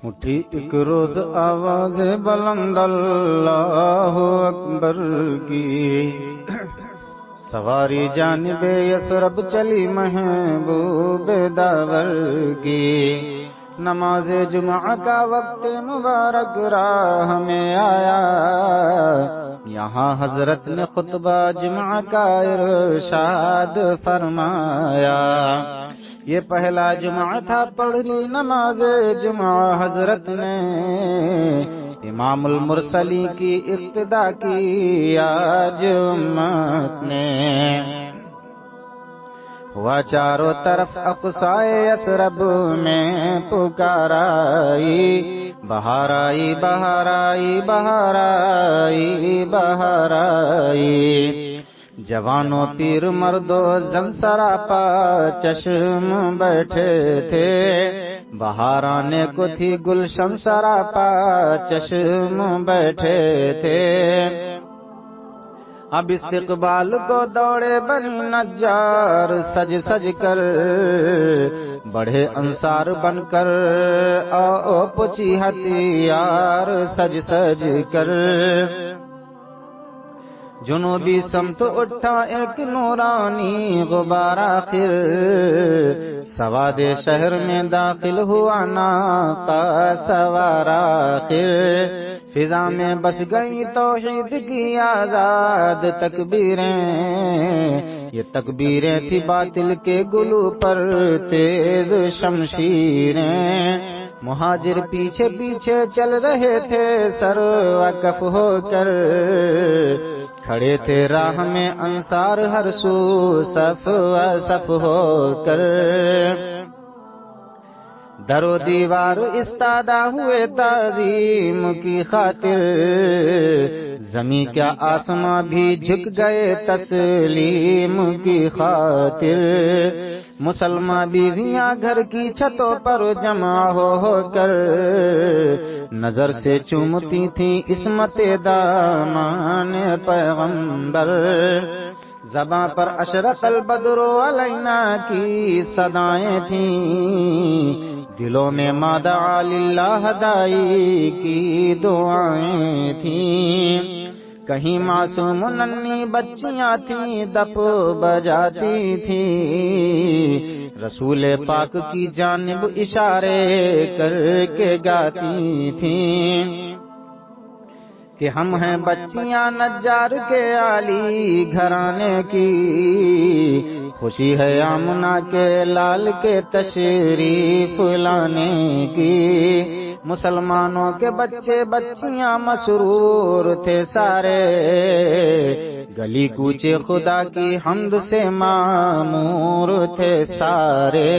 اٹھی ایک روز آواز بلند اللہ اکبر کی، سواری جانب یثرب چلی محبوب داور کی۔ نماز جمعہ کا وقت مبارک راہ میں آیا، یہاں حضرت نے خطبہ جمعہ کا ارشاد فرمایا۔ یہ پہلا جمعہ تھا، پڑھ لی نماز جمعہ حضرت نے، امام المرسلین کی اقتدا کی آج امت نے۔ ہوا چاروں طرف اقصائے یثرب میں پکار آئی، بہار آئی بہار آئی بہار آئی بہار آئی۔ جوانوں پیر مردوں زن سراپا چشم بیٹھے تھے، بہار آنے کو تھی گلشن سراپا چشم بیٹھے تھے۔ اب استقبال کو دوڑے بنی نجار سج سج کر، بڑھے انصار بن کر او پچی ہتھیار سج سج کر۔ جنوبی سمت اٹھا ایک نورانی غبار آخر، سواد شہر میں داخل ہوا ناقہ سوار آخر۔ فضا میں بس گئی توحید کی آزاد تکبیریں، یہ تکبیریں تھی باطل کے گلو پر تیز شمشیریں۔ مہاجر پیچھے پیچھے چل رہے تھے سر وقف ہو کر، کھڑے تھے راہ میں انصار ہر سو صف و صف ہو کر۔ در و دیوار استادہ ہوئے تعظیم کی خاطر، زمین کیا آسماں بھی جھک گئے تسلیم کی خاطر۔ مسلمان بیویاں گھر کی چھتوں پر جمع ہو کر، نظر سے چومتی تھیں عصمت دامان پیغمبر۔ زباں پر اشرق البدر علینا کی صدائیں تھیں، دلوں میں مادع للہ دائی کی دعائیں تھیں۔ کہیں معصوم ننھی بچیاں تھیں دپ بجاتی تھیں، رسول پاک کی جانب اشارے کر کے گاتی تھیں کہ ہم ہیں بچیاں نجار کے عالی گھرانے کی، خوشی ہے آمنہ کے لال کے تشریف لانے کی۔ مسلمانوں کے بچے بچیاں مسرور تھے سارے، گلی کوچے خدا کی حمد سے معمور تھے سارے۔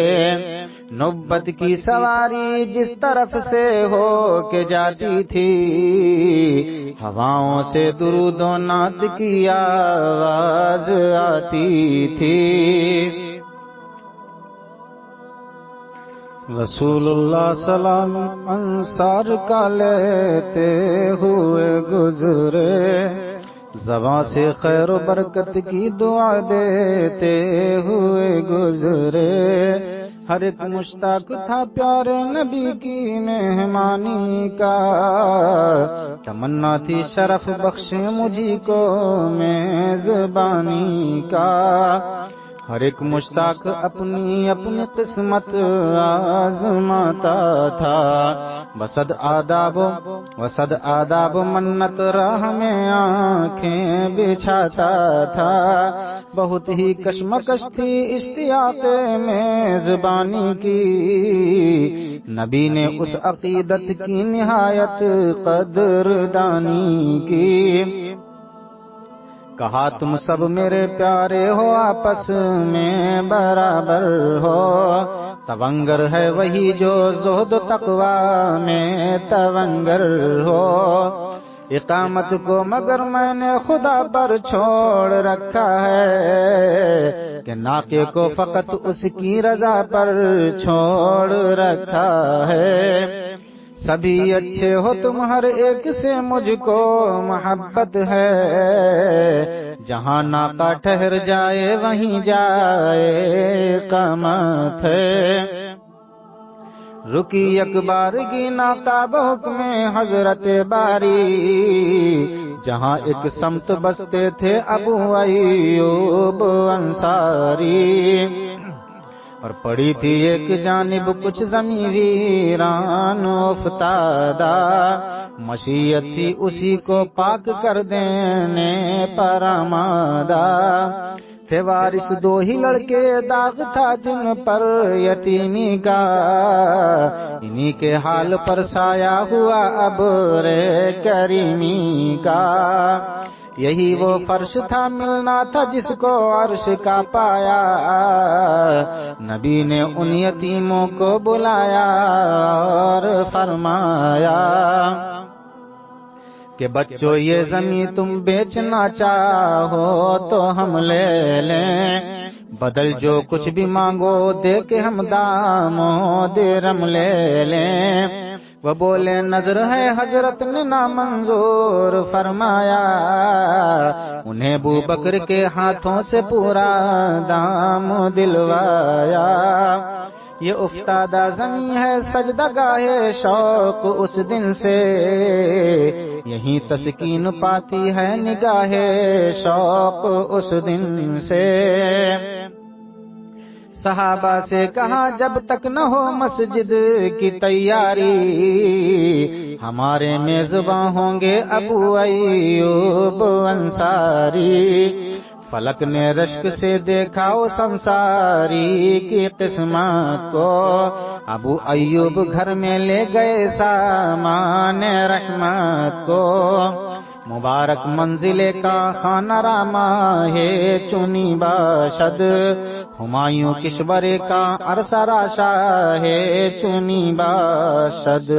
نبت کی سواری جس طرف سے ہو کے جاتی تھی، ہواؤں سے درود و نعت کی آواز آتی تھی۔ رسول اللہ سلام انصار کا لیتے ہوئے گزرے، زباں سے خیر و برکت کی دعا دیتے ہوئے گزرے۔ ہر ایک مشتاق تھا پیارے نبی کی مہمانی کا، تمنا تھی شرف بخشے مجھی کو میزبانی کا۔ ہر ایک مشتاق اپنی اپنی قسمت آزماتا تھا، وصد آداب منت راہ میں آنکھیں بچھاتا تھا۔ بہت ہی کشمکش تھی اشتیاق میزبانی کی، نبی نے اس عقیدت کی نہایت قدردانی کی۔ کہا تم سب میرے پیارے ہو، آپس میں برابر ہو، تونگر ہے وہی جو زہد و تقویٰ میں تونگر ہو۔ اقامت کو مگر میں نے خدا پر چھوڑ رکھا ہے، کہ ناقے کو فقط اس کی رضا پر چھوڑ رکھا ہے۔ سبھی اچھے ہو تم ہر ایک سے مجھ کو محبت ہے، جہاں ناقہ ٹھہر جائے وہیں جائے اقامت ہے۔ رکی اکبارگی ناقاب حکم حضرت باری، جہاں ایک سمت بستے تھے ابو ایوب انصاری، اور پڑی تھی ایک جانب کچھ زمین ویران افتادہ، مشیت تھی اسی کو پاک کر دینے پر آمادہ، تھے وارث دو ہی لڑکے داغ تھا جن پر یتیمی کا، انہی کے حال پر سایہ ہوا ابر کریمی کا، یہی وہ فرش تھا ملنا تھا جس کو عرش کا پایا، نبی نے ان یتیموں کو بلایا اور فرمایا کہ بچوں یہ زمین تم بیچنا چاہو تو ہم لے لیں، بدل جو کچھ بھی مانگو دے کے ہم دام و درم لے لیں، وہ بولے نظر ہے حضرت نے نامنظور فرمایا، انہیں ابو بکر کے ہاتھوں سے پورا دام دلوایا، یہ افتادہ زمین ہے سجدہ گاہ شوق اس دن سے، یہیں تسکین پاتی ہے نگاہ شوق اس دن سے، صحابہ سے کہا جب تک نہ ہو مسجد کی تیاری، ہمارے میزباں ہوں گے ابو ایوب انصاری، فلک نے رشک سے دیکھا اس انصاری کی قسمت کو، ابو ایوب گھر میں لے گئے سامان رحمت کو، مبارک منزل کا خانہ راما ہے چنی باشد، ہمایوں کشور کا عرصہ راشا ہے چنی باشد۔